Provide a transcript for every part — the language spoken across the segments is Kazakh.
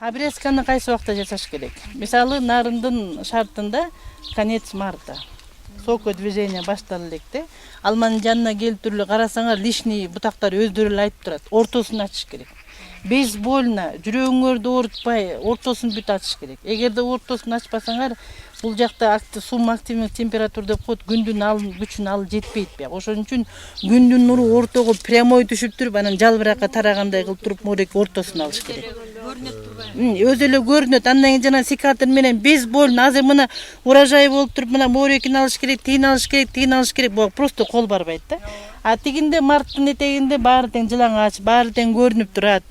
Обрезканы кайсы убакта жасаш керек? Мисалы, нарындын шартында конец марта. Соко движение башталып электе. Алманын жанына келип туруп карасаңар, лишний бутактар өздөрү эле айтып турат. Ортосун ачыш керек. Бейсбольно, жүрөгүңөрдү оорутпай, ортосун бүт ачыш керек. Эгерде ортосун ачпасаңар, бул жакта субактивдик температура деп коет, күндүн күчүн алып жетпейт. Ошон үчүн күндүн нуру ортого прямой түшүп туруп, анан жалбыракка тарагандай кылып туруп, морек ортосун алыш керек. Өзү эле көрүнөт. Андан кийин жана секатор менен бейсбольно, азыр мына урожай болуп туруп, мына морекин алыш керек, тигин алыш керек, тигин алыш керек. Бул просто кол барбайт да. А тигинде марттын этегинде баары тең жылаңач, баары тең көрүнүп турат.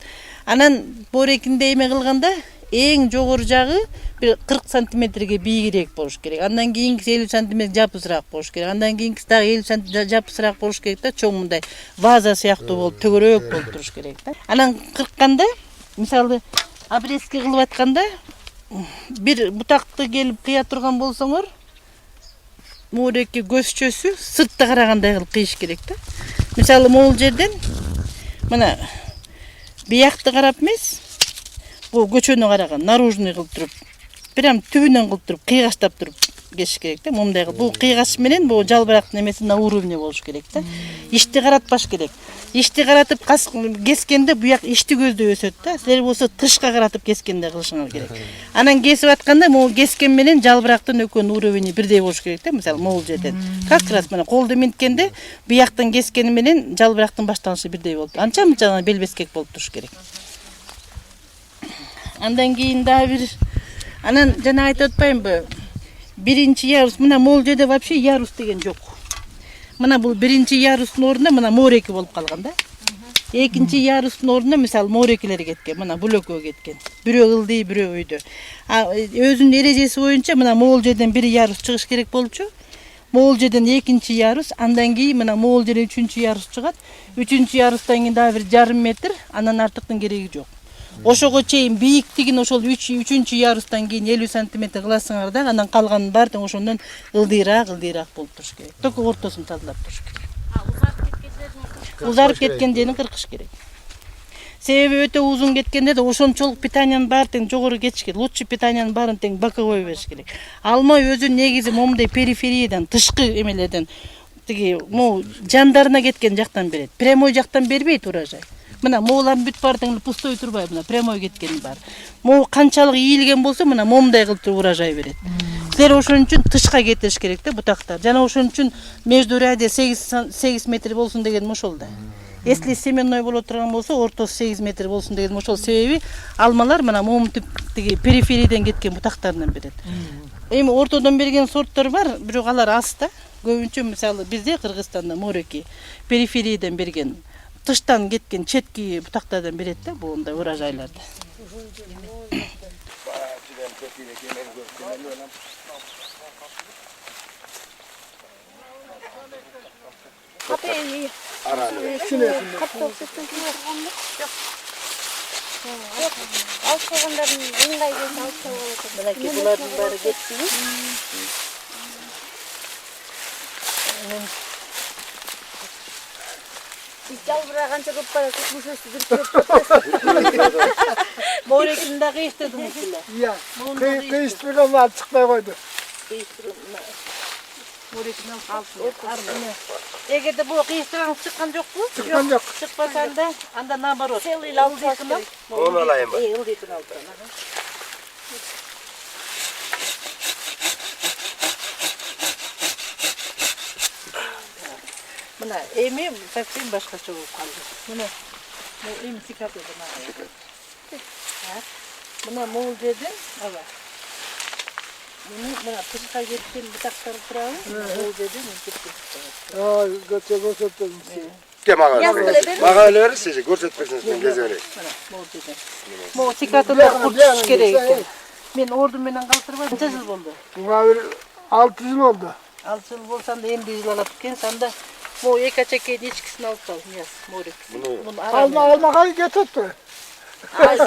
Анан морекинде эме кылганда эң жогору жагы бир 40 сантиметрге бийигирээк болуш керек. Андан кийинкиси 50 сантиметр жапысыраак болуш керек. Андан кийинкиси дагы 50 сантиметр жапысыраак болуш керек да, чоң мындай ваза сыяктуу болуп, төгөрөөк болуп туруш керек да. Анан кыркканда, мисалы, обрезки кылып атканда бир бутакты келип кыя турган болсоңор, мореки көзчөсү сыртта карагандай кылып кыйыш керек да. Мисалы, могул жерден мына биякты карап эмес, бул көчөнү караган, наружный кылып туруп, прям түбүнөн кылып туруп, кыйгаштап туруп кесиш керек да, момундай кылып. Бул кыйгаш менен бул жалбырактын эмеси на уровне болуш керек да. Ишти каратпаш керек. Ишти каратып кескенде буяк ишти көздөй өсөт да. Силер болсо тышка каратып кескенде кылышыңар керек. Анан кесип атканда могул кескен менен жалбырактын экөөнүн уровени бирдей болуш керек да, мисалы могул жерден. Как раз мына колду минткенде бияктын кескени менен жалбырактын башталышы бирдей болуп, анча-мынча белбескек болуп туруш керек. Андан кийин дагы бир анан жана айтып атпаймынбы? Биринчи ярус, мына могул жерде вообще ярус деген жок. Мына бул биринчи ярустун ордуна мына мореки болуп калган да. Экинчи ярустун ордуна мисалы морекилер кеткен, мына бул экөө кеткен. Бирөө ылдый, бирөө өйдө. Өзүнүн эрежеси боюнча мына могул жерден бир ярус чыгыш керек болчу. Могул жерден экинчи ярус, андан кийин мына могул жерден үчүнчү ярус чыгат. Үчүнчү ярустан кийин дагы бир жарым метр, андан артыктын кереги жок. Ошого чейин бийиктигин ошол үчүнчү ярустан кийин 50 сантиметр кыласыңар да, андан калганын баары тең ошондон ылдыйраак болуп туруш керек. Только ортосун тазалап туруш керек. Узарып кеткен жерин кыркыш керек. Себеби өтө узун кеткенде да ошончолук питаниянын баары тең жогору кетиш керек. Лучше питаниянын баарын тең боковой бериш керек. Алма өзү негизи момундай перифериядан, тышкы эмелерден, тиги могу жандарына кеткен жактан берет. Прямой жактан бербейт урожай. Мына могулардын бүт баары тең пустой турбай, мына прямой кеткени бар. Могу канчалык ийилген болсо, мына момундай кылып туруп урожай берет. Силер ошон үчүн тышка кетириш керек да бутактар. Жана ошон үчүн междурядие 8 метр болсун дегеним ошол да. Если семенной боло турган болсо, ортосу 8 метр болсун дегеним ошол. Себеби алмалар мына момунтип тиги перифериядан кеткен бутактарынан берет. Эми ортодон берген сорттор бар, бирок алар аз да. Көбүнчө мисалы бизде Кыргызстанда мореки перифериядан берген, тыштан кеткен четки бутактардан берет да бул мындай урожайларды. Алып койгондордун ыңгай келсе алып койгон болот. Мынакей булардын баары кетти. Жалбыраганча көп барат, мушусу жүрүп Морекин да кыйыштырдыңыз беле? Iya. Kıyıştırıyorum var çıkmaya koydu. Морекин алып. Эгерде бул кыйыштырган чыккан жокпу? Çıkman yok. Чыкпаса анда наоборот. целый алып керек. Onu alayım ben. Ылдыйкын алып турам. Мына эми совсем башкача болуп калды. Мына эми секатор мына могул жерден аба. Мына тышка кеткен бутактар турабы? Могул жерден кеткен. Aa götürdüm. Maga öyle verirse görsetmesiniz ben gezerim. Мына могул жерден. Могул секаторлор курчуш керек экен. Мен орду менен калтырбай канча жыл болду? Buna bir 6 yıl oldu. 6 жыл болсам да эмди жыл алат экенсиң анда могу эки ачакейдин эчкисин алып кал. Мияс, морек. Almaya getirdi.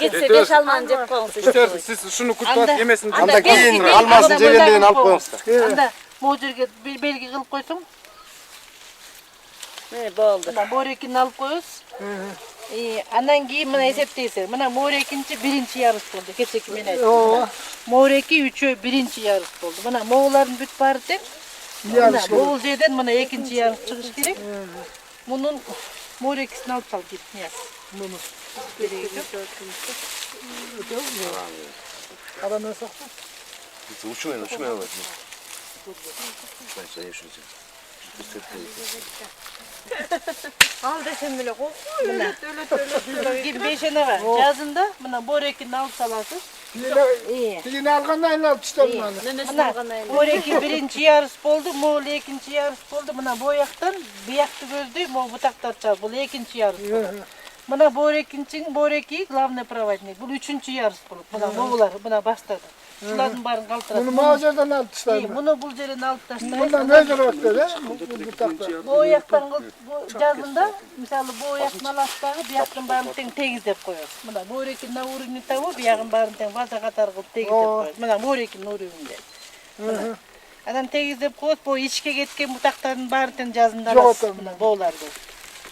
Кетсе 5 алманы жеп коюңуз. Siz şunu kutlat yemesin. Anda keyin almasın cebenden alıp koyuңuzlar. Анда могул жерге белги кылып койсоң, болду. мына морекин алып коебуз. Андан кийин мына эсептейсиз. Мына Моорекинчи биринчи ярыш болду. Кечеки мен айттым. Ооба. Моореки үчөө биринчи ярыш болду. Мына моолардын бүт баары тең. Мына бул жерден мына экинчи ярыш чыгыш керек. Мунун Моорекисин алып сал дейт Нияз. Муну. Karan esakta. Uçmayın bak. Ал десем эле кой. Ким бешенеге жазында мына Моорекини алып саласыз. Yine algandan alıp çıkardım onu. Мына Моореки биринчи ярыш болду, моол экинчи ярыш болду. Мына бояктан биякты көздөй могу бутактар чыгат. Бул экинчи ярыш болот. Мына Моореки главный проводник. Бул үчүнчү ярыш болот. Мына моголар мына баштады. Шулардын баарын калтырат. Bunu mağazadan alıp çıkardım. Муну бул жерден алып таштайсыз. Bundan ne kadar ötüyor bu takta? Бояктан жазында мисалы бояктын аластагы бияктын баарын тең тегиздеп коет. Мына Моорекинин уровни табы биягын баарын тең ваза катары кылып тегиздеп коет. Мына Моорекинин уровнинде. Анан тегиздеп коет, бу ичке кеткен бутактардын баарын тең жазында аласыз. Мына бооларды.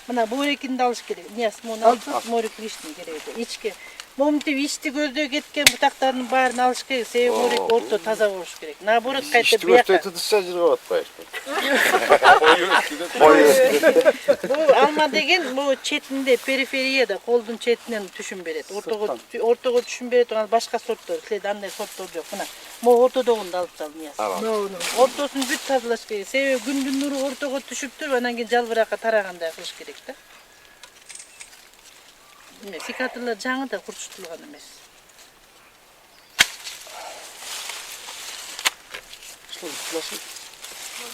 Мына Моорекинди алыш керек. Нияз муну алып Моорекин ичти керек. Ичке момтип ичти көздөй кеткен бутактардын баарын алыш керек. Себеби Моорек орто таза болуш керек. Наоборот кайтып биякка. Бул алма деген бул четинде периферияда колдун четинен түшүн берет. Ортого түшүн берет, анан башка сорттор, силерде андай сорттор жок. Мына могу ортодогунду алып сал Нияз. Ортосун бүт тазалаш керек. Себеби күндүн нуру ортого түшүп туруп, анан кийин жалбыракка тарагандай кылыш керек да. Секаторлар жаңы да курчутулган эмес.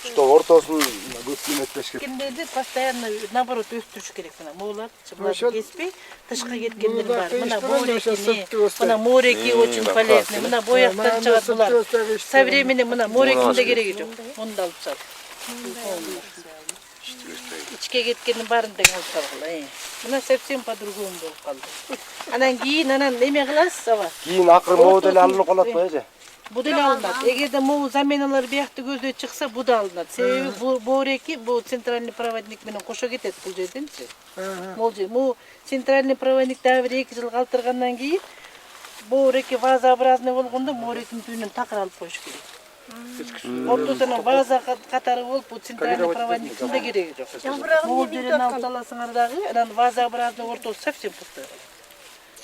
Что ортосын көптүн этпеш керек. Кендерди постоянно наоборот өстүрүш керек. Мына моолар чыбыларды кеспей, тышкы кеткендер бар. Мына Моорекини, мына Моореки очень полезный. Мына бояктан чыгат булар. Со временем мына Моорекинде кереги жок. Муну да алып сал. Ичке кеткендин баарын тең алып салгыла. Мына совсем по-другому болуп калды. Анан кийин эме кыласыз аба? Кийин акыры могу деле алынып калат го эже. Бу деле алынат. Эгерде могу заменалар биякты көздөй чыкса, бу да алынат. Себеби Моореки бул центральный проводник менен кошо кетет бул жерденчи. Могу центральный проводник дагы бир 2 жыл калтыргандан кийин Моореки вазообразный болгондо Моорекинин түбүнөн такыр алып коюш керек. Ортосуна база катары болуп, бул центральный проводниктин да кереги жок. Могу жерден алып саласыңар дагы, анан вазообразный ортосу совсем пустой.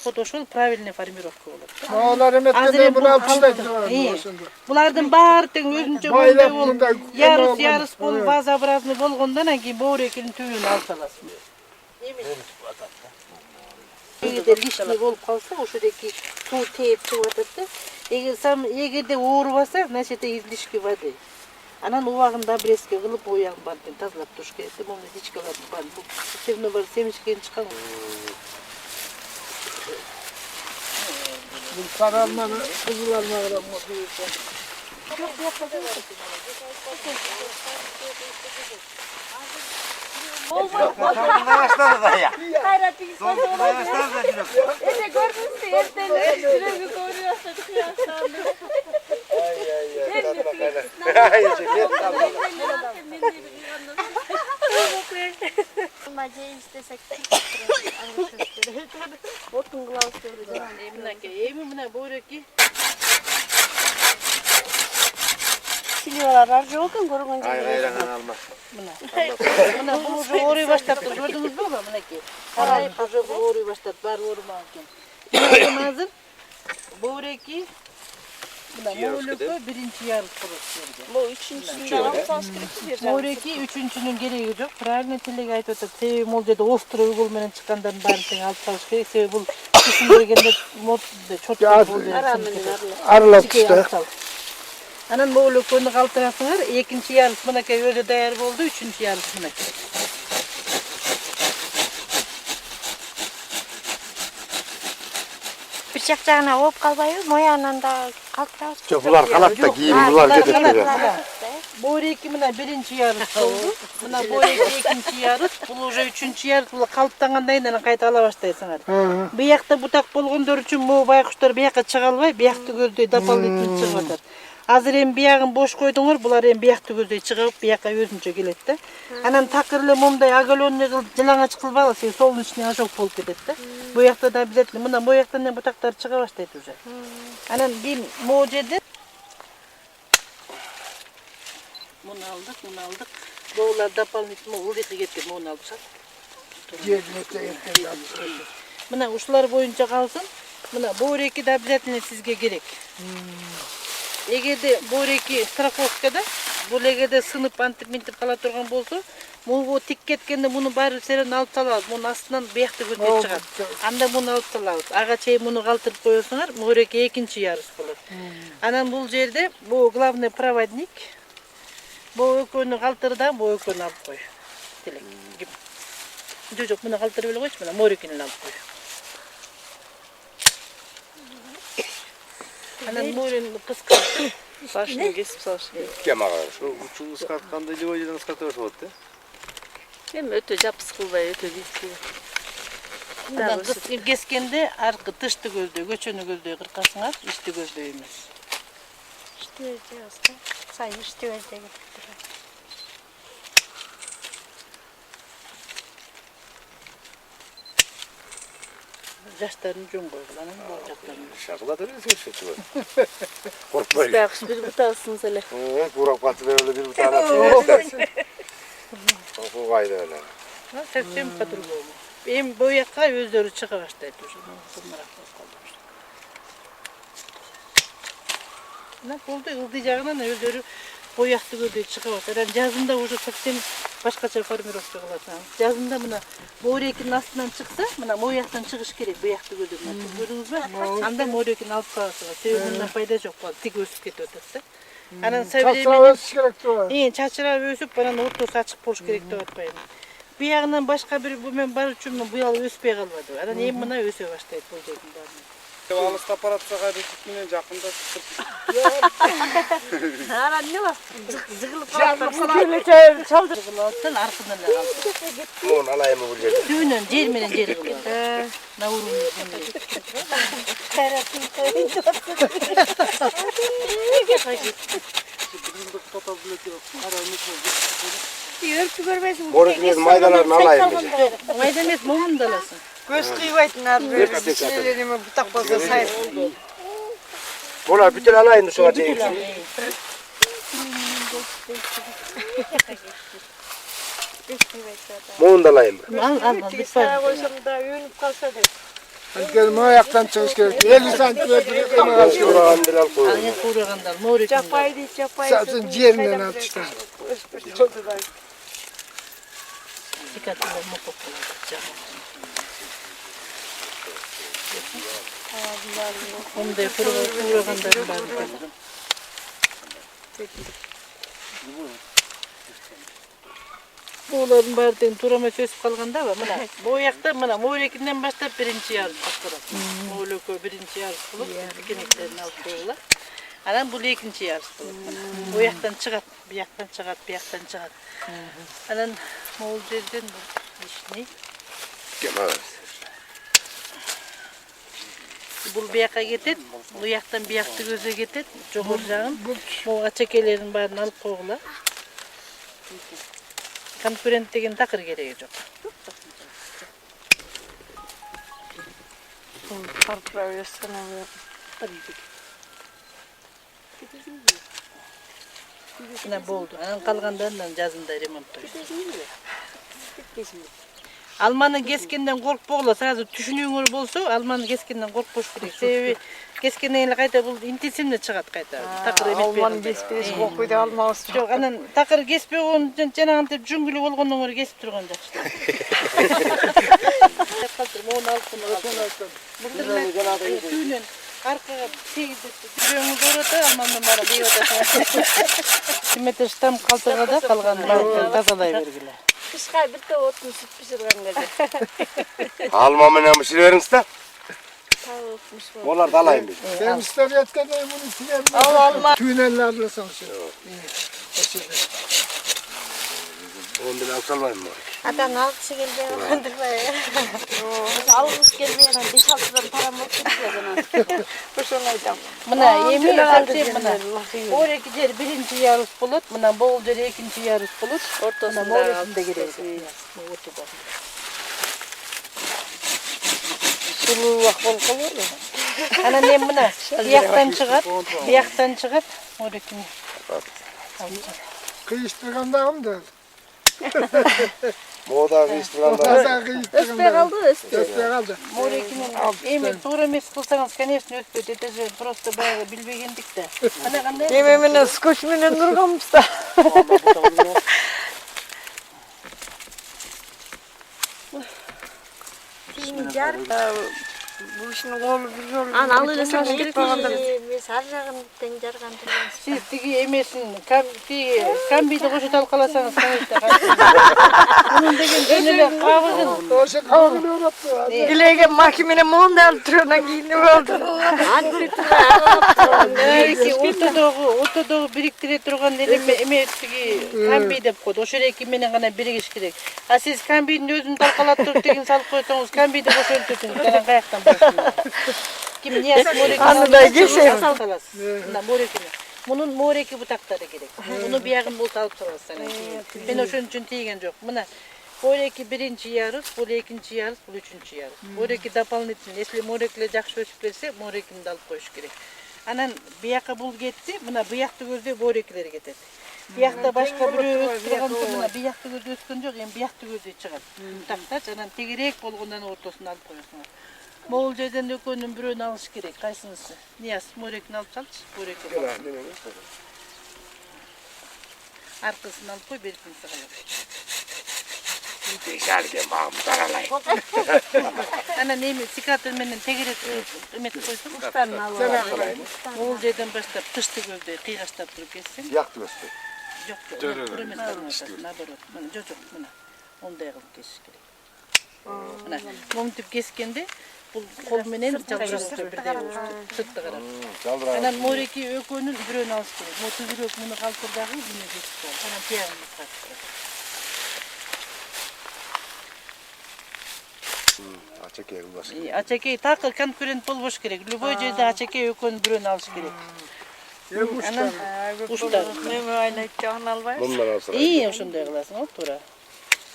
Вот ошол правильный формировка болот. Mağalar emetkende bunu alıp çıkardım. Булардын баары тең өзүнчө болуп, ярыс болуп, вазообразный болгондон кийин Моорекинин түбүн алып саласың. Эгерде лишний болуп калса, ошодоки суу тээп чыгып атат да. Эгерде оорубаса, значит излишки воды. Анан убагында бреске кылып, оягын баарын тазалап туруш керек. Момун дичкалардын баарын темно бар семишкен чыккан. Bu saralmanı, kızıl almaları mutluysa. Başladı da ya. Hayrat bir Başladı da şimdi. Ece gördünüz mü? Ertelen süremi koruyorsa kıyaslandı. Mace istesek de Otun kılavuz Эми мына Моореки Siliolar var yok mu görün Ayran alma. мына бул уже ооруй баштаптыр, көрдүңүзбү мынакей? Карайып уже ооруй баштап, баары оорумаган экен. Азыр Моореки мына моолөккө биринчи ярыш болот жерде. Bu üçüncüsünü alıp salış керек. Моореки үчүнчүнүн кереги жок. Правильно тилеги айтып атат. Себеби могул жерде острый угол менен чыккандардын баарын тең алып салыш керек. Себеби бул түшүндүргөндө чоткой бул Arılat işte. Анан моолөккөнү калтырасыңар. Экинчи ярыш мынакей өзү даяр болду. Үчүнчү ярыш мынакей. Bir жак-жагына ооп калбайбы? Моягынан да калтырабыз. Жок, булар калат да кийин булар кетет берет. Моореки мына биринчи ярыш болду. Мына Моореки экинчи ярыш, бул уже үчүнчү ярыш. Бул калыптангандан кийин анан кайта ала баштайсыңар. Биякта бутак болгондор үчүн могу байкуштар биякка чыга албай, биякты көздөй дополнительно чыгып атат. Azır hem biyagın boş koyduğunuz, bular hem biyakta gözü çıkıp biyakka özünce gelet de. Anan takırlı mumday agalonne cılana çıkılbalı, sen solun içine aşok bolup gedet de. Bu yakta da bizetli, bundan bu yaktan ne bu taktar çıka başlaydı уже. Anan bir mucedi. Bunu aldık. Doğular dapalın içine uğrayıkı getirdim, onu aldık. Buna uçlar boyunca kalsın. Buna bu reki de bizetine sizge gerek. Egerde bu reki strakovkada, bu legede sınıp antip kala turgan bolsa, bu tik ketkende bunu bari seren alıp salabız. Bunun astından beyakta götürüp çıkar. Anda bunu alıp salabız. Ağa çey bunu kaldırıp koyuyorsunlar, bu reki ikinci yarıs bulur. Anan bu yerde bu главный проводник, bu ökönü kaldırdan bu ökönü alıp koy. Dilek gibi. Çocuk bunu kaldırıp öyle koymuş, buna morekini alıp koy. Anan moren kıskı. Başını kesip salışın. Kim ağa? Şu uçuğu ıskatkanda ili önceden ıskatıyorsa oldu. Hem öte jap sıkılbay, öte değil. Bundan kız keskende arka dıştı gözlüğü, göçönü gözlüğü kırkasınlar, içti gözlüğü емес. İşte öyle sayın işte öyle getirdim. Yaşlarını cüm koydular, bu yaşlarını. Şakıda da öyle seçiyor. Korkmayın. Bakış bir butasınız hele. Evet, Burak Batı böyle bir tane atıyor. O kaydı öyle. Seksem patır oldu. Benim bu yakka özleri çıka başlaydı. Bunlar kalmış. Ne oldu? Ildıyacağına ne özleri bu yaktı gördüğü çıka başladı. Yani cazında уже seksem başkaça formirovka kılasın. Cazında buna bu rekinin astından çıksa, buna bu yaktan çıkış gerek. Bu yaktı gördüğü. Gördünüz mü? Anda bu rekinin alıp kalasınlar. Sebebi bundan fayda yok. Tik ösüp ketiyor. Anan Çatıra ösüş gerekti var. çaçırar ösüp bana ortası açık boluş керек деп atpayım. Bu yağından başka bir bu men bar üçün bu yıl öspey kalmadı. Anan hem buna öse başlaydı bu жердің бәріне. Alışta aparatsa gayri gitmeden jakında Ara ne var? Zıgılıp Çaldır arkından da kaldı. Onu alayım mı bu yerde? Düğünün cermenen ceri kılıyor. Navurun Yörpü görmesin. Morekiniz maydalarını alayım mı? Maydamet mumun dalasın. Göz kıyıvaytınlar böyle sinirlerimi butak basa sayın. Bunlar bütün alayım şu acayip. Muğun da alayım mı? Al Sana lütfen. koysam da yönüp kalsa da. Gelme ayaktan çıkış gerekti. 50 santimetre kıyma kalmış. Burak Andiral koyuyor. Anya kuragandal morekin. Çapaydı çapaydı. Satın ciğerinden atıştan. Dikkatli olma kokulu. Onda kuragandal var. Buğuların bardığın turama çösüp kalganda var. Bu yakta morekinden başlayıp birinci yarış başlarız. Moğlökö birinci yarış bulup, ikinliklerini alıp koyuyorlar. Anan bu ikinci yarış bulup. Bu yaktan çıkat, bir yaktan çıkat, bir yaktan çıkat. Anan Moğol жерден bu işini. Kim ağa? Бұл бияққа кетеді, бұл яқтан бияқты көзе кетеді, жоғыр жағын. Бұл ачекелердің барын алып қойғыла. Конкурент деген тақыр керегі жоқ. Мына болды. Анан қалғандарынан жазында ремонт қойды. Алманы кескенден коркпогула, сразу түшүнүүңөр болсо, алманы кескенден коркпош керек. Себеби кескенден эле кайта бул интенсивный чыгат кайта. Такыр эметпей. Alman kespesi kokuydu almaz. Жок, анан такыр кеспей койгон жанагынтип жүңгүлүү болгондон көрө кесип турган жакшы. Моуну алып калып. Түйүнөн аркага сегиздеп жүрөңү көрөтө, алмандан бара дейп атат. Метр штамп калтырга да калган баарын тазалай бергиле. Kışkay bitti otun süt pişirgen dedi. Alma mı ne pişiriyorsunuz da? Tavukmuş bu. Onlar da alayım biz. Ben ister yetkende bunu silerim. Al alma. Tüynerle alırsan şimdi. Onu bile alsalmayayım mı? Adam altışı gelmeye kandırmaya. Almış gelmeye 5-6'dan param olsun diye. Boşanacağım. Mına yemin etsem mına. Oraki yer birinci yarış bulut, mına bol yer ikinci yarış bulut. Ortasında orasında girecek. Ortada. Sulu vakbol kalır mı? Ana ne mına? Bir yaktan çıkart. Orakini. Kıyıştırgandağım da. Moda kıyıştıran da. Moda kıyıştırgandağım. Öste kaldı. Orakini. Emin doğru emes kılsanız, конечно, ötpet etece. Просто bayağı bilbegendik de. Ana kanday? Yememine skoçmenen durgamız da. Jar. Bu işin oğlu bir yolu. An alırsan biz her жағын жарган турган. Siz tigi emesin, kambiydi koşut alkalasanız kanışta. Bunun degen dönele kavurgun. Doşa kavgılıyor yaptı. Dilege mahkemene muğun da altırına giyinip oldu. Ki ortadoğu biriktire turgan elime emettigi kambiy dep koydu. Oşereki menen gana birigiş kerek. Ha siz kambiydi özünü talkalattırıp degen salıp koysanız kambiydi boş öldürsünüz. Kanan kayaktan başlıyor. Kim niyesi morekini Anıda geçeyim. Morekini. Bunun moreki butakları gerek. Bunu bir yağın bul alıp salasın. Ben o şunun için tiygen yok. Buna moreki birinci yarış, bu ikinci yarış, bu üçüncü yarış. Moreki doполнительно. Если morekle jakşı ösüp berse, morekini de alıp koyuş gerek. Anan bir yağa bul gitti, buna bu yaқты gözde morekileri getedi. Bir yakta başka biri ösüp turgansa buna bir yaқты gözde ösken yok, yani bir yaқты gözde çıkar. Butakta, anan tegirek bolğundan ortasına alıp koyuyorsunuz. Moğol yerden ökönün birini alış gerek. Kaysınızı? Niyaz, morekini alıp çalış, morekini alıp. Arkasını alıp koy, berikini sıkayım. Gelgen bağım daralay. Ana neymi, sikatırmenin tegeret ümeti koysun. Moğol yerden başlayıp tıştı gözde, kıygaçtap durup geçsin. Yaktı göster. Yok yok, kurumet kalmasın, nabarot. Yok yok, buna. Onu da yakılıp geçiş gerek. Ana, momtip keskende, bu kol menen çalışır birde çıktı qarab. Çaldıra. Anan moreki ökönün birini alış gerek. Mo tüzürök bunu kalkırdağı buna geçip koy. Anan tiyagını kalkır. Açık yer ulaşır. Açakey takı konkurent bolboş gerek. Любой жерде açakey ökönün birini alış gerek. Anan uştar. Meme aynı çağın albay. Bundan alsana. İyi oşunday kılasın, o tura.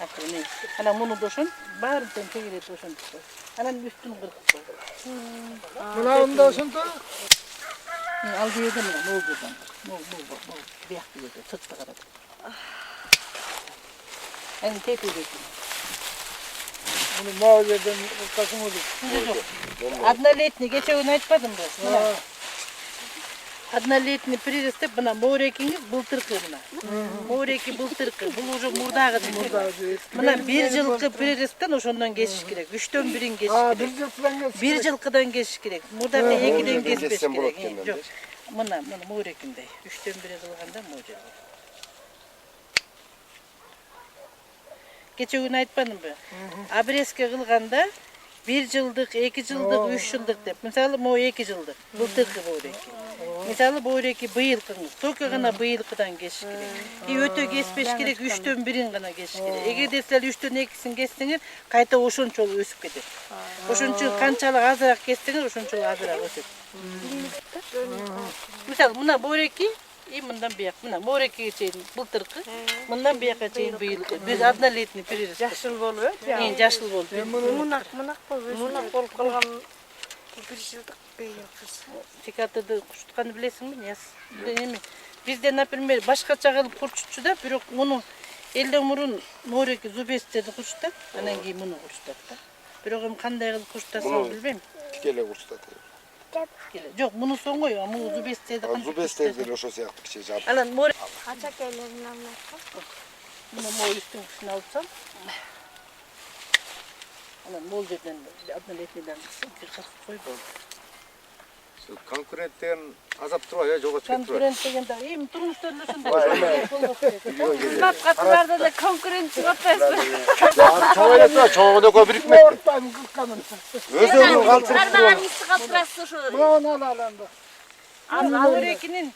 Akıllı ne? Anan bunu doşun, bağırıptan tegeret doşun tuttu. Anan üstünü kırıp koy. Buna onda olsun da. Aldı yedim ya, ne oldu buradan? Ne oldu? Bir yaktı yedi, sıktı karadı. Yani tek ödedi. Bunu mağazeden kasım olur. Adna letni, geçen gün айтпадым mı? Adna letni приресте, buna morekini былтыркы buna. Moreki былтыркы, бұл уже мурдагы değil. Buna bir жылкы прирестен ошондон geçiş gerek. 3'ten 1'in geçiş Aa, gerek. bir yıldan geçti. Bir жылкыдан geçiş gerek. Murdagı 2'den geçmeş geçsem gerek. болады екен, Yok. Buna morekinde. 3'ten 1'e kılganda morekinde. Geçen gün айтпадым mı? Abreske kılganda 1 жылдык, 2 жылдык, 3 жылдык деп. Мысалы, мо 2 жылдык. Былтыркы бөөреки. Мысалы, бөөреки быйылкыңыз. Только гана быйылкыдан кесиш керек. И өтө кеспеш керек, 3'төн 1'in гана кесиш керек. Эгерде силер 3'төн 2'син кессеңер, кайта ошончолук өсүп кетет. Ошончо канчалык азыраак кессеңер, ошончолук азыраак өсөт. Мысалы, мына бөөреки и мындан бияк. Мына моорекиге чейин былтыркы, мындан бияка чейин быйылкы. Биз однолетний перерез. Жашыл болуп, Жашыл болду. Мунак болуп. Мунак болуп калган 1 жылдык бейкыз. Секатырды курчутканды билесиңби? Эми бизде, например, башкача кылып курчутчу да, бирок муну элден мурун мореки зубестерди курчутат, анан кийин муну курчутат да. Бирок эми кандай кылып курчутасыңарды билбейм. Тикеле курчутат. Жок, муну соңгой, муну зубестерди кантип Зубестерди ошо сыяктуу кичи жап. Анан море Ачакейлерин алмайт. муну мо үстүн үстүнө алсам. Анан мол жерден однолетнийден кыркып кой болду. Конкурент деген азап турбайбы, жолго чыгып турбайбы? Конкурент дегенде эми турмушта эле ушундай. Кызмат катарларда да конкурент чыгып атпайсызбы? Чоң эле тура, чоң экөө бирикмек. Ortadan kırkanın. Өзүңүн калтырып Барбаган турган. исти калтырасыз ошо. Bunu al. Ал морекинин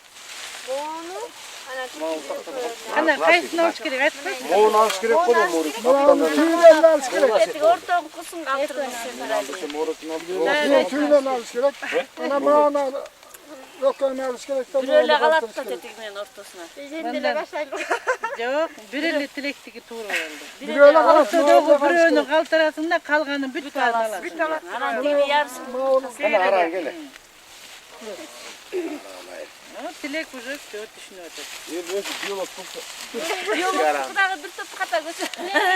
Ana kaysını alış gerek aytma. Moğun alış gerek koy da moğru. Tüyden alış gerek. Etik ortadan kusun kaldırmış herhalde. Tüyden alış gerek. Ana bana yok öyle alış gerek. Bir öyle kalat da tetikmenin ortasına. Yok, birili tilektiki tuğru oldu. Bir öyle alış Ortada bir önü kaltarasında kalganın büt bağını alasın. Ana dibi yarısın. Ana aran gele. Ama tilek ucuk diyor düşünüyordu. Yok, kudağı bir top kata götür.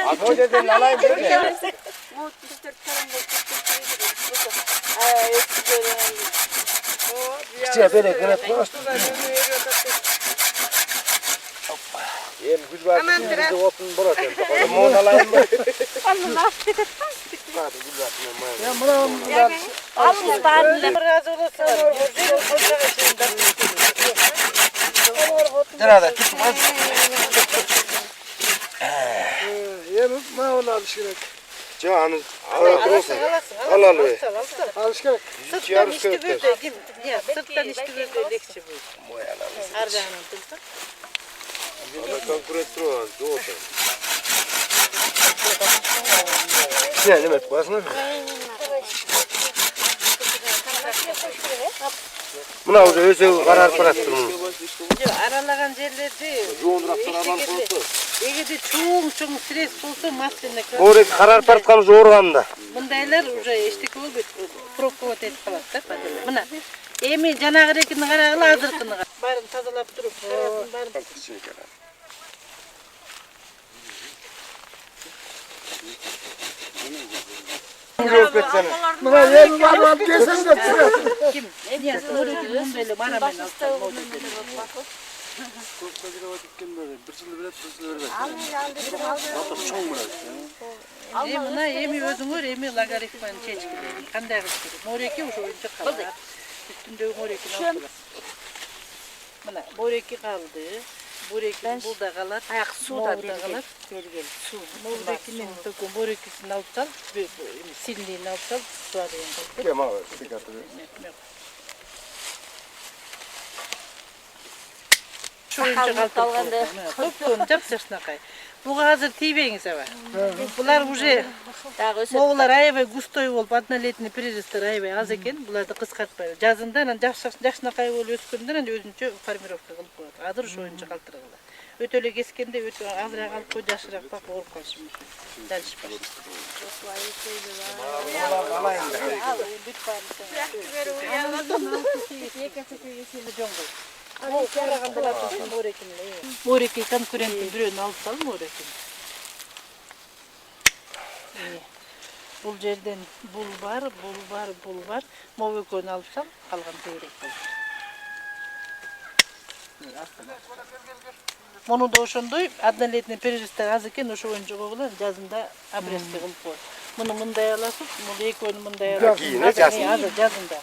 Ato dedin alayım böyle. Mut 3-4 tarım Çiçeğe böyle kırıp koştu. Yem güç var. Biz de otun bırakın. Moğun alayım mı? Hadi güç var. Ya bana almış bağırdı. Razı olasın. Derada tutmaz. yerim bana alış gerek. Canı olsun. Al al be. Alış gerek. Sırttan işte böyle kim? Ya sırttan işte böyle lekçi bu. Ardahan'ın tılsın. Allah konkurentli olan. Doğru. Ne demek basın? Buna özü karar bıraktım bunu. Yok aralagan yerlerde Egede çoğun stres bolsa masline Doğru karar bıraktım zorganda. Bundaylar уже eşlik oldu. Prokovat etip kalatlar. Mına emi janagırekini karagıla azırkını. Barın tazalap durup, barın. Buna yerim var var gelsin de tüy. Kim? Niye soruyor böyle bana ben alsam. Mına emi özün var emi lagarifman çeçkili. Kanday kıskili. Moreki uş oyuncu kaldı. Üstünde morekini aldılar. Mına moreki kaldı. Burekini burada kalar. Ayak suda Moğurda kalar. Belgeli su. Moğurdakinin toku morekisini alıp sal. Sildiğini alıp sal. Su arayın. Kim abi? Dikkatli. Şu oyuncu kaldı. Topluğunu capçasına kay. Bu hazır TV'niz var. Bunlar уже Moğollar ayabay gustoy olup adnaletini prejistler ayabay az eken. Bularda kıskartpay. Жазында жашына кай болуп өскөндөн өзүнчө формировка кылып коет. Азыр ошо oyuncu калтыргыла. Өтөлө кескенде өтө азыраак алып кой жашыраак бак ооруп калышы мүмкүн. Дальше Мореки конкуренти бирөөнү алып сал мореки. Бул жерден бул бар. Могу экөөнү алып сал, калган тегерек болот. Муну да ошондой однолетний пережиттер аз экен, ошо боюнча койгула жазында обрезка кылып коет. Муну мындай аласыз, муну экөөнү мындай аласыз. Азыр жазында.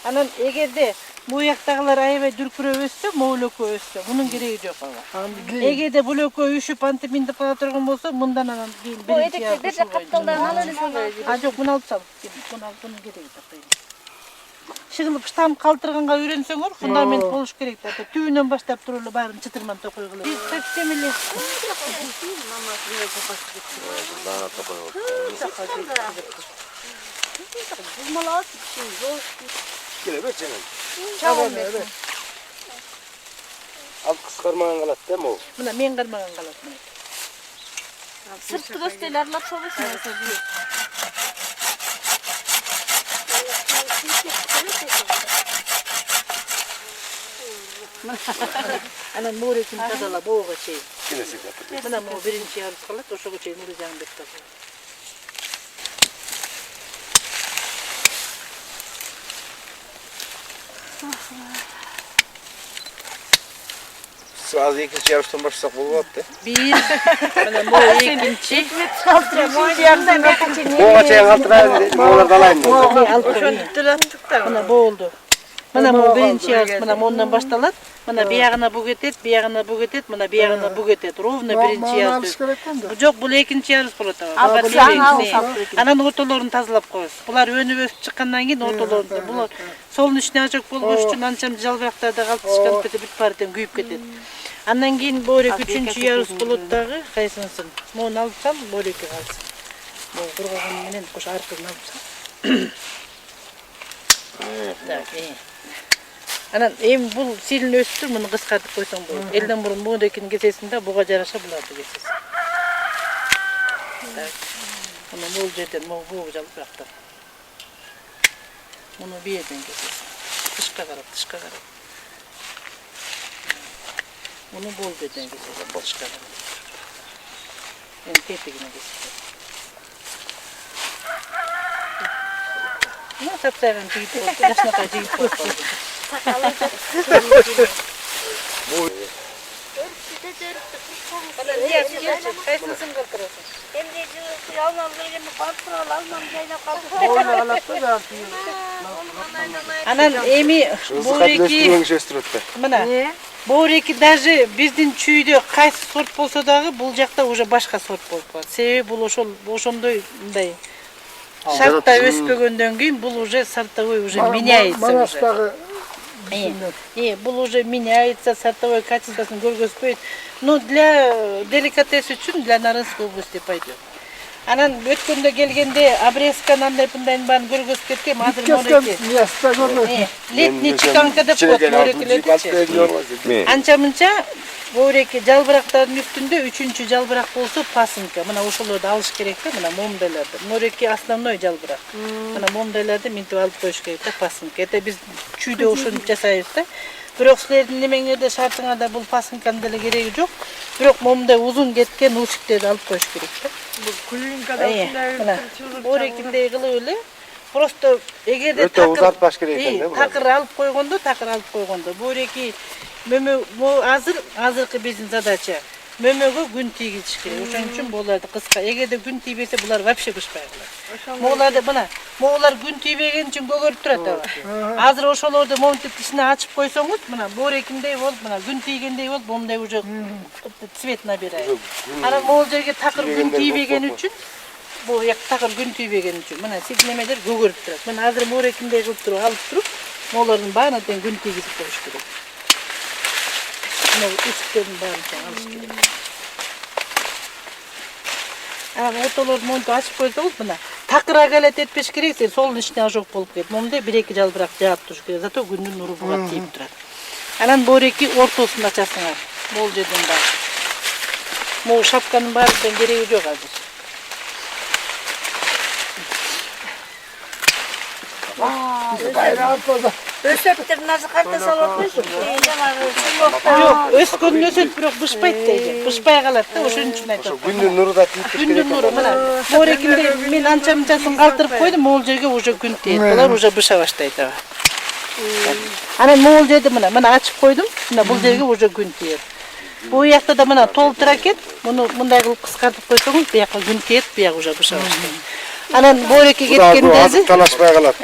Анан эгерде буяктагылар аябай дүркүрөп өссө, моулөкө өссө, мунун кереги жок ага. Эгерде бул экөө үшүп антип миндип кала турган болсо, мындан анан кийин биринчи жок, муну алып сал. Мунун кереги жок. Шыгылып штамп калтырганга үйрөнсөңөр, фундамент болуш керек да. Түбүнөн баштап туруп эле баарын чытырман токой кылып. Биз таксем эле. Kelebek canım. Çabuk evet. Al kıskarmayan kalat değil mi o? Mına men кармаган калат. Sırtı gösteriler laf soruyorsun. Анан морекин тазалап ого чейин. Кинesi kapatıyor. Мына могу биринчи ярыс калат, ошого чейин Нуржан бек тазалап. Sağda ikinci yarıştan başlasak bulacaktı. Bir, mana могу экинчи. Boğa çayın altına moğlar dalayım. Ошону түтүп аттык да. Мына болду. Мына могу биринчи ярыс, мына мондан башталат. Мына биягына буг этет, биягына буг этет, мына биягына буг этет. Ровно биринчи Mağını ярус. alış gerek mi de? Жок, бул экинчи ярус болот. Анан ортолорун тазалап коебуз. Булар өнүп өсүп чыккандан кийин ортолорун булар солнечный очаг болгоч үчүн анчам жалбырактарда калтышкан бүт баарытен күйүп кетет. Андан кийин борек үчүнчү ярус болот дагы, кайсынысын? Мону алып сал, бореки калсын. Бул кургаган менен кош аркын алып сал. Так, Анан эми бул силин өстүр, муну кыскартып койсоң болот. Элден мурун буудекини кесесиң да, буга жараша буларды кесесиң. Так. Муну бул жерден могу жалбырактап. Муну биеден кесесиң. Тышка карап. Муну бул жерден кесесиң, тышка карап. Эми тетигине кесесиң. Ну, сапсайган жигит болду, жашнакай жигит болду. Кайсысын калтырасың? Эмне жылы алмам келгенде калтырып алмам жайнап калды. Анан эми Бореки. мына бореки даже биздин чүйдө кайсы сорт болсо дагы бул жакта уже башка сорт болуп калат. Себеби бул ошондой мындай шартта өспөгөндөн кийин бул уже сортовой уже меняется уже. Manastagı Бул уже меняется, сортовой качествосын көргөзбөйт. Но для деликатес үчүн, для Нарынской области пойдет. Анан өткөндө келгенде обрезканы андай мындайын баарын көргөзүп кеткем, азыр kesken мореки. niyasta görmüyor. Летний чеканка деп коет морекилерди. Анча мынча бореки жалбырактардын үстүндө үчүнчү жалбырак болсо пасынка. Мына ошолорду алыш керек да, мына момдайларды. Мореки основной жалбырак. Мына момдайларды минтип алып коюш керек да, пасынка. Это биз чүйдө ошентип жасайбыз да. Бирок силердин немеңерде шартыңарда бул пасынканын деле кереги жок. Бирок момундай узун кеткен ушиктерди алып коюш керек да. Мына борекиндей кылып эле просто эгерде Өтө узартпаш керек экен да. такыр алып койгондо бореки мөмө азыркы биздин задача мөмөгө күн тийгизиш керек. Ошон үчүн буларды кыска. Эгерде күн тийбесе булар вообще бышпай калат. Моголар күн тийбеген үчүн көгөрүп турат аба. Азыр ошолорду моментип ичине ачып койсоңуз, мына борекиндей болуп, мына күн тийгендей болуп, момундай уже цвет набирает. Анан могул жерге такыр күн тийбеген үчүн бул такыр күн тийбеген үчүн мына сиз немелер көгөрүп турат. Мына азыр борекиндей кылып туруп алып туруп, моголордун баарына тең күн тийгизип коюш керек. Үсттерин баарын тең алыш керек. Анан ортолорду монтип ачып койсоңуз, мына такыр агалет этпеш керек, сен солнечный ожог болуп кетет. Момундай 1-2 жалбырак жаап туруш керек. Зато күндүн нуру буга тийип турат. Анан бореки ортосун ачасыңар. Бул жерден бар. Могу шапканын баарынан кереги жок азыр. Өсөптөр назыкарта салып койсуң. Жок, өскөнүн өсөт, бирок бышпайт дейди. Бышпай калат да, ошон үчүн айтам. Күндүн нуру да тийип туруш Күндүн нуру мына борекинде мен анча мынчасын калтырып койдум, могул жерге уже күн тиет. Булар уже быша баштайт аба. Анан могул жерди мына ачып койдум. Мына бул жерге уже күн тиет. Бул жакта да мына толтура кет. Муну мындай кылып кыскартып койсоңуз, бияка күн тиет, бияк уже быша баштайт. Анан бореки кеткендези талашпай калат.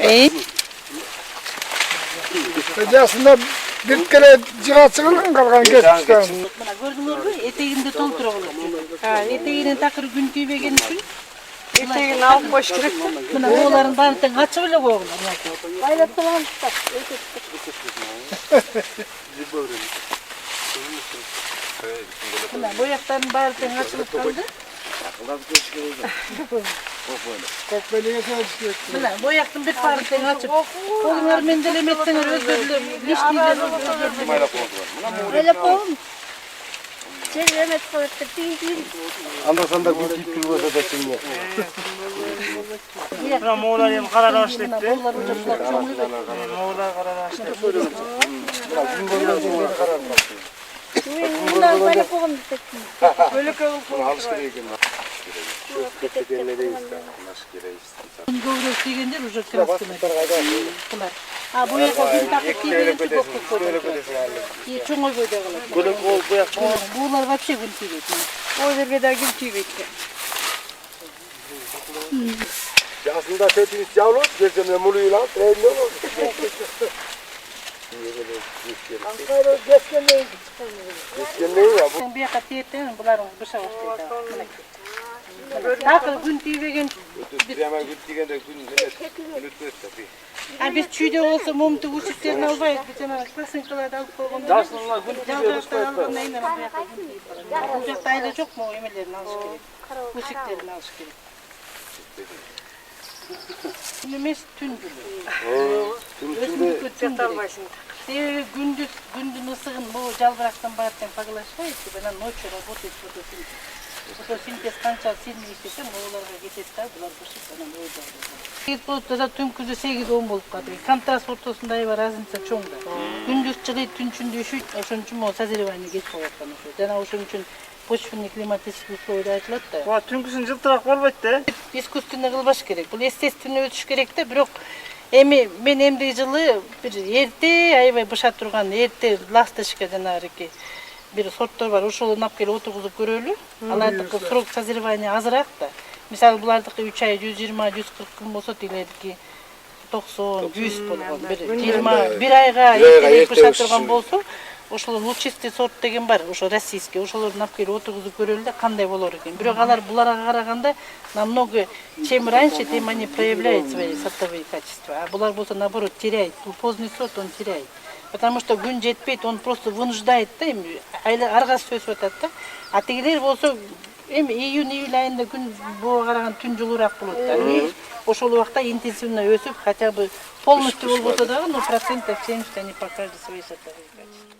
Aslında bir kere cihazının kalkan geçmişten. Мына көрдүңөрбү? Этегинде толтура калат. Этегинен такыр күн тийбеген үчүн Eteğini alıp boş gerek. мына ооларын баарын тең ачып эле койгула. Байлап саламыз да. Мына бояктардын баары тең ачылып калды. Kokbeliğe çalıştık. Мына бояктын бир баары тең ачып, колуңар менен деле эметсеңер өзгөрүлөр, лишнийлер өзгөрүлөр. Байлап коем. Сен эмет коет деп тийин. Анда санда күн тийип турбаса да чынга. Моğollar hem karar başladı. Болар уже булар чоңуйбайт. Moğollar karar başladı. Мындан байлап коем деп. Алыш керек экен. Күн көбүрөөк тийгендер уже красканы. Булар. Бояка күн такып тийбеген үчүн көк көк. Чоңойбой да калат. Gülüm ol bu yak. Булар вообще күн тийбейт. O yerge de gün tüybekti. Aslında setimiz yavru, gözümle muluyla, treyli olur. Ankara'ya geçkenleyin. Geçkenliği ya bu. Sen bir yaka tiyettin, buların bışa başlaydı. Takıl gün tiyvegen. Hemen gittiğinde gün ötmez tabii. Ha biz çüyde olsa mumtu uçuklarını albayız. Bir tane klasınkalarda alıp koyduğunda. Jarsınlar gün Jalgıraktan alganda yine bu yaka gün tiyip var. Bu yakta aile çok mu o emelerini alış gerek? Uçuklarını alış gerek. Şimdi mes tün gülü. Tüm Tün gerek. Sebebi gündüz ısığın bu jalgıraktan bayattan pagılaşmayız ki bana noçora fotosintez. Fotosintez kança silme istesem oğullarga ketedi, bular bışıp bana oydu. 8 bulutda da tün küzü 8-10 bolup kaldı. Kontrast ortasında var razınca çoğunda. Gündüz çıkıydı, tün çündü üşüyt, oşun için o sazirivayını geç koyattan üşüyt. Jana oşun için почвенный климатический условия айтылат да. Ва түнкүсүн жылтыраак болбойт да. Искусственный кылбаш керек. Бул естественный өтүш керек да, бирок эми мен эмди жылы бир эрте аябай быша турган эрте ласточка жанагы бир сорттор бар. Ошол нап келип отургузуп көрөлү. Алардыкы срок созревания азыраак да. Мисалы булардыкы 3 ай 120-140 күн болсо тилердики 90-100 болгон. Бир 20 1 айга эрте быша турган болсо ошол лучистый сорт деген бар, ошо российский, ошолорду нап келип отургузуп көрөлү да кандай болор экен. Бирок алар буларга караганда намного чем раньше, тем они проявляют свои сортовые качества. А булар болсо наоборот теряет. Поздний сорт он теряет. Потому что күн жетпейт, он просто вынуждает да, эми аргасы өсүп атат да. А тигилер болсо эми июнь-июль айында күн буга караган түн жылуураак болот да. Ошол убакта интенсивно өсүп, хотя бы полностью болбосо дагы, но процентов 70 они покажут свои сортовые качества.